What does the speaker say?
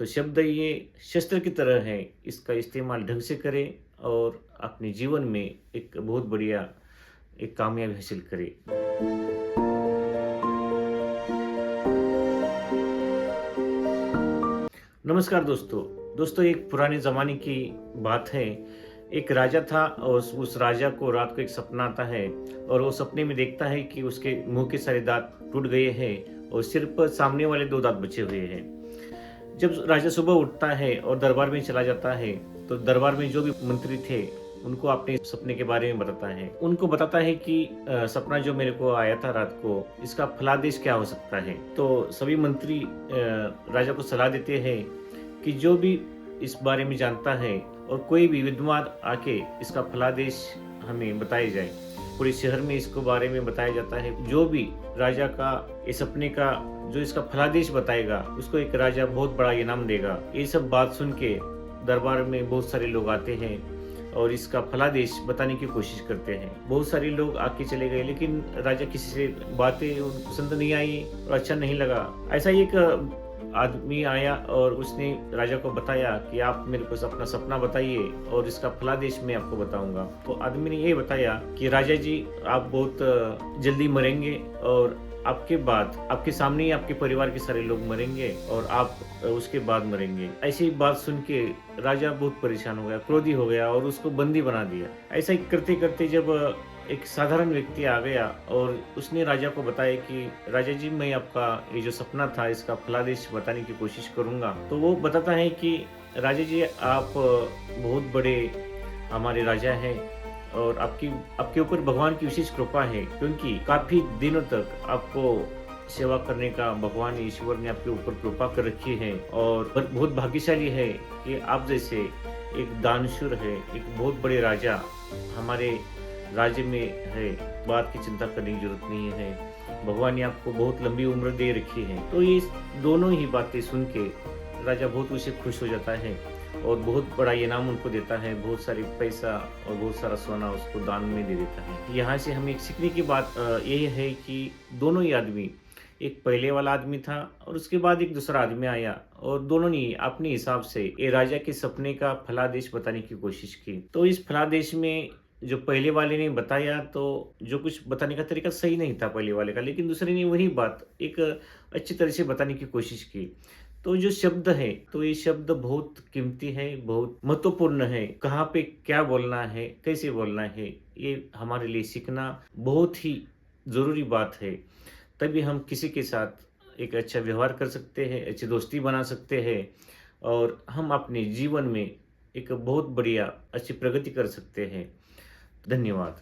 तो शब्द ये शस्त्र की तरह है, इसका इस्तेमाल ढंग से करें और अपने जीवन में एक बहुत बढ़िया एक कामयाबी हासिल करें। नमस्कार दोस्तों। दोस्तों, एक पुराने ज़माने की बात है। एक राजा था और उस राजा को रात को एक सपना आता है और वो सपने में देखता है कि उसके मुँह के सारे दाँत टूट गए हैं और सिर्फ़ सामने वाले 2 दाँत बचे हुए हैं। जब राजा सुबह उठता है और दरबार में चला जाता है, तो दरबार में जो भी मंत्री थे, उनको अपने सपने के बारे में बताता है। उनको बताता है कि सपना जो मेरे को आया था रात को, इसका फलादेश क्या हो सकता है? तो सभी मंत्री राजा को सलाह देते हैं कि जो भी इस बारे में जानता है और कोई भी विद्वान आके इसका फलादेश हमें बताया जाए। पूरे शहर में इसको बारे में बताया जाता है। जो भी राजा का ये सपने का जो इसका फलादेश बताएगा, उसको एक राजा बहुत बड़ा इनाम देगा। ये सब बात सुन के दरबार में बहुत सारे लोग आते हैं और इसका फलादेश बताने की कोशिश करते हैं। बहुत सारे लोग आके चले गए, लेकिन राजा किसी से बातें उनको पसंद नहीं आई और अच्छा नहीं लगा। ऐसा ही एक आदमी आया और उसने राजा को बताया कि आप मेरे को अपना सपना बताइए और इसका फलादेश मैं आपको बताऊंगा। तो आदमी ने ये बताया कि राजा जी, आप बहुत जल्दी मरेंगे और आपके बाद आपके सामने ही आपके परिवार के सारे लोग मरेंगे और आप उसके बाद मरेंगे। ऐसी बात सुन के राजा बहुत परेशान हो गया, क्रोधी हो गया और उसको बंदी बना दिया। ऐसा ही करते करते जब एक साधारण व्यक्ति आ गया और उसने राजा को बताया कि राजा जी, मैं आपका ये जो सपना था इसका फलादेश बताने की कोशिश करूंगा। तो वो बताता है कि राजा जी, आप बहुत बड़े हमारे राजा हैं और आपकी आपके ऊपर भगवान की विशेष कृपा है, क्योंकि काफी दिनों तक आपको सेवा करने का भगवान ईश्वर ने आपके ऊपर कृपा कर रखी है और बहुत भाग्यशाली है कि आप जैसे एक दानशूर है, एक बहुत बड़े राजा हमारे राज्य में है। बात की चिंता करने की जरूरत नहीं है, भगवान ने आपको बहुत लंबी उम्र दे रखी है। तो ये दोनों ही बातें सुन के राजा बहुत उसे खुश हो जाता है और बहुत बड़ा इनाम उनको देता है, बहुत सारी पैसा और बहुत सारा सोना उसको दान में दे देता है। यहाँ से हमें एक सीखने की बात ये है कि दोनों ही आदमी, एक पहले वाला आदमी था और उसके बाद एक दूसरा आदमी आया और दोनों ने अपने हिसाब से ये राजा के सपने का फलादेश बताने की कोशिश की। तो इस फलादेश में जो पहले वाले ने बताया, तो जो कुछ बताने का तरीका सही नहीं था पहले वाले का, लेकिन दूसरे ने वही बात एक अच्छी तरह से बताने की कोशिश की। तो जो शब्द है, तो ये शब्द बहुत कीमती है, बहुत महत्वपूर्ण है। कहाँ पे क्या बोलना है, कैसे बोलना है, ये हमारे लिए सीखना बहुत ही ज़रूरी बात है। तभी हम किसी के साथ एक अच्छा व्यवहार कर सकते हैं, अच्छी दोस्ती बना सकते हैं और हम अपने जीवन में एक बहुत बढ़िया अच्छी प्रगति कर सकते हैं। धन्यवाद।